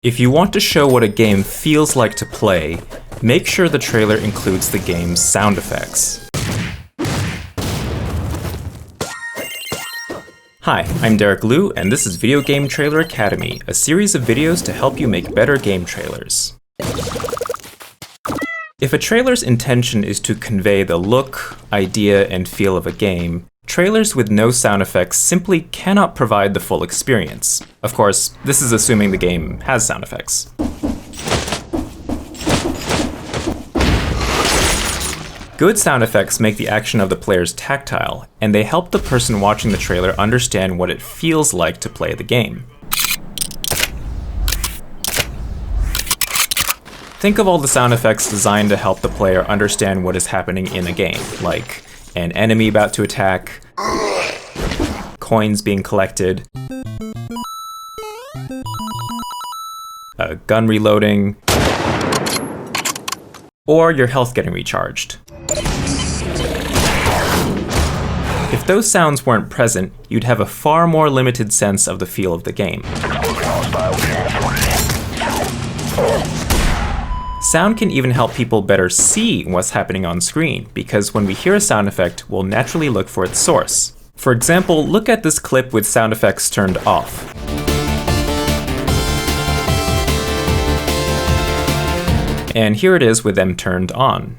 If you want to show what a game feels like to play, make sure the trailer includes the game's sound effects. Hi, I'm Lieu, and this is Video Game Trailer Academy, a series of videos to help you make better game trailers. If a trailer's intention is to convey the look, idea, and feel of a game, trailers with no sound effects simply cannot provide the full experience. Of course, this is assuming the game has sound effects. Good sound effects make the action of the players tactile, and they help the person watching the trailer understand what it feels like to play the game. Think of all the sound effects designed to help the player understand what is happening in a game, like an enemy about to attack, coins being collected, a gun reloading, or your health getting recharged. If those sounds weren't present, you'd have a far more limited sense of the feel of the game. Sound can even help people better see what's happening on screen, because when we hear a sound effect, we'll naturally look for its source. For example, look at this clip with sound effects turned off. And here it is with them turned on.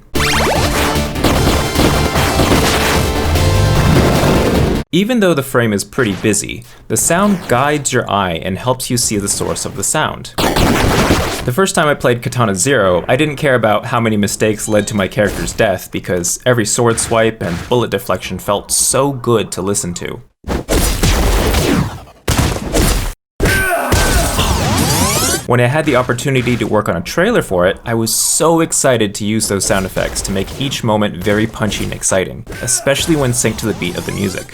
Even though the frame is pretty busy, the sound guides your eye and helps you see the source of the sound. The first time I played Katana Zero, I didn't care about how many mistakes led to my character's death because every sword swipe and bullet deflection felt so good to listen to. When I had the opportunity to work on a trailer for it, I was so excited to use those sound effects to make each moment very punchy and exciting, especially when synced to the beat of the music.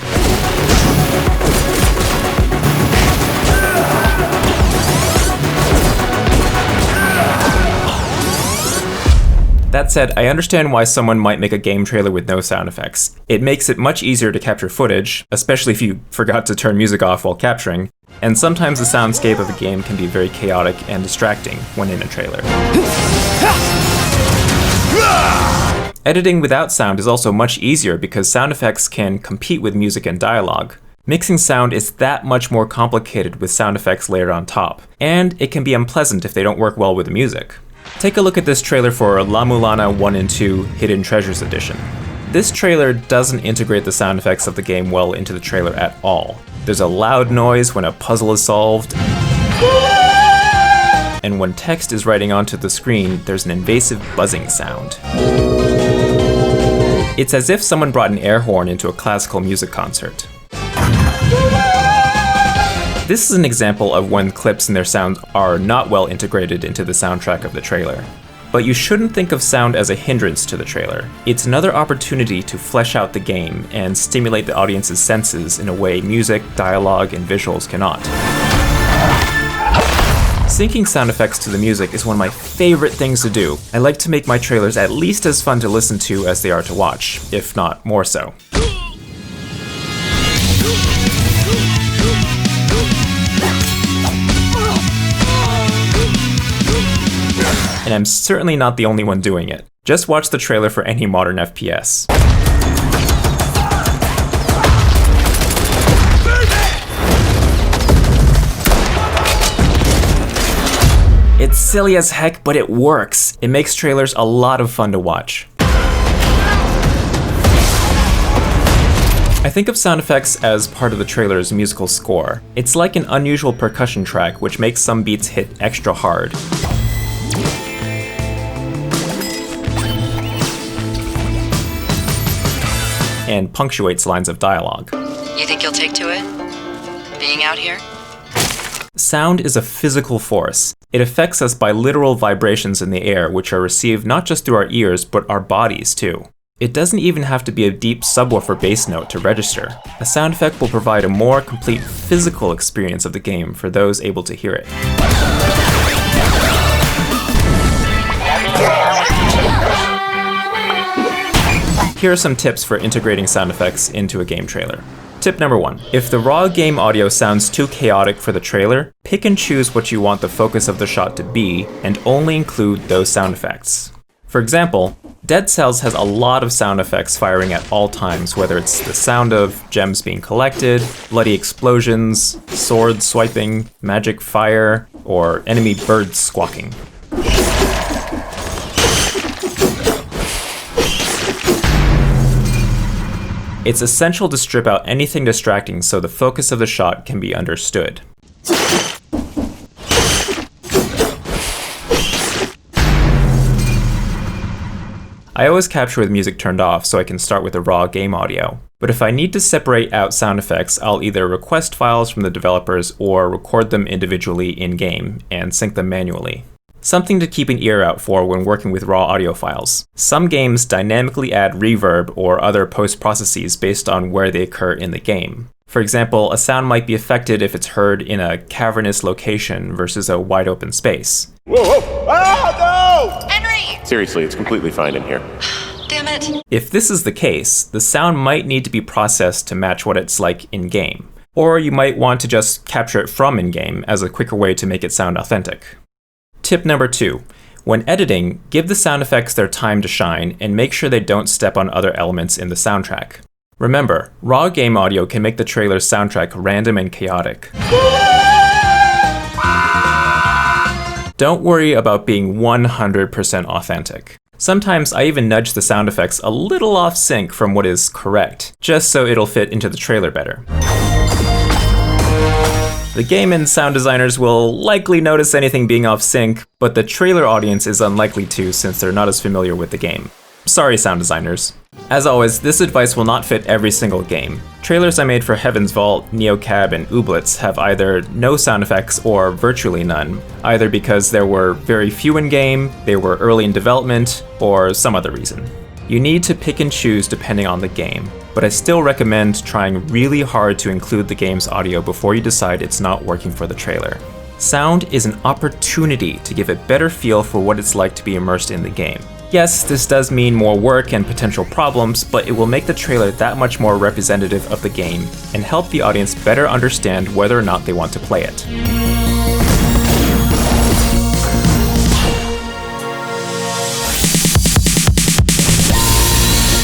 That said, I understand why someone might make a game trailer with no sound effects. It makes it much easier to capture footage, especially if you forgot to turn music off while capturing, and sometimes the soundscape of a game can be very chaotic and distracting when in a trailer. Editing without sound is also much easier because sound effects can compete with music and dialogue. Mixing sound is that much more complicated with sound effects layered on top, and it can be unpleasant if they don't work well with the music. Take a look at this trailer for La Mulana 1 and 2 Hidden Treasures Edition. This trailer doesn't integrate the sound effects of the game well into the trailer at all. There's a loud noise when a puzzle is solved, and when text is writing onto the screen, there's an invasive buzzing sound. It's as if someone brought an air horn into a classical music concert. This is an example of when clips and their sounds are not well integrated into the soundtrack of the trailer. But you shouldn't think of sound as a hindrance to the trailer. It's another opportunity to flesh out the game and stimulate the audience's senses in a way music, dialogue, and visuals cannot. Syncing sound effects to the music is one of my favorite things to do. I like to make my trailers at least as fun to listen to as they are to watch, if not more so. And I'm certainly not the only one doing it. Just watch the trailer for any modern FPS. It's silly as heck, but it works. It makes trailers a lot of fun to watch. I think of sound effects as part of the trailer's musical score. It's like an unusual percussion track which makes some beats hit extra hard. And punctuates lines of dialogue. You think you'll take to it? Being out here? Sound is a physical force. It affects us by literal vibrations in the air, which are received not just through our ears, but our bodies too. It doesn't even have to be a deep subwoofer bass note to register. A sound effect will provide a more complete physical experience of the game for those able to hear it. Here are some tips for integrating sound effects into a game trailer. Tip number 1. If the raw game audio sounds too chaotic for the trailer, pick and choose what you want the focus of the shot to be, and only include those sound effects. For example, Dead Cells has a lot of sound effects firing at all times, whether it's the sound of gems being collected, bloody explosions, sword swiping, magic fire, or enemy birds squawking. It's essential to strip out anything distracting so the focus of the shot can be understood. I always capture with music turned off so I can start with the raw game audio. But if I need to separate out sound effects, I'll either request files from the developers or record them individually in-game and sync them manually. Something to keep an ear out for when working with raw audio files. Some games dynamically add reverb or other post-processes based on where they occur in the game. For example, a sound might be affected if it's heard in a cavernous location versus a wide open space. Whoa, whoa! Ah, no! Henry! Seriously, it's completely fine in here. Damn it. If this is the case, the sound might need to be processed to match what it's like in-game. Or you might want to just capture it from in-game as a quicker way to make it sound authentic. Tip number 2. When editing, give the sound effects their time to shine and make sure they don't step on other elements in the soundtrack. Remember, raw game audio can make the trailer's soundtrack random and chaotic. Don't worry about being 100% authentic. Sometimes I even nudge the sound effects a little off sync from what is correct, just so it'll fit into the trailer better. The game and sound designers will likely notice anything being off sync, but the trailer audience is unlikely to since they're not as familiar with the game. Sorry, sound designers. As always, this advice will not fit every single game. Trailers I made for Heaven's Vault, NeoCab, and Ooblets have either no sound effects or virtually none, either because there were very few in-game, they were early in development, or some other reason. You need to pick and choose depending on the game, but I still recommend trying really hard to include the game's audio before you decide it's not working for the trailer. Sound is an opportunity to give a better feel for what it's like to be immersed in the game. Yes, this does mean more work and potential problems, but it will make the trailer that much more representative of the game and help the audience better understand whether or not they want to play it.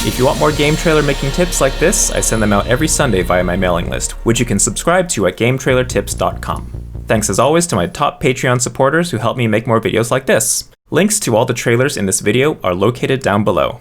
If you want more game trailer making tips like this, I send them out every Sunday via my mailing list, which you can subscribe to at GameTrailerTips.com. Thanks as always to my top Patreon supporters who help me make more videos like this. Links to all the trailers in this video are located down below.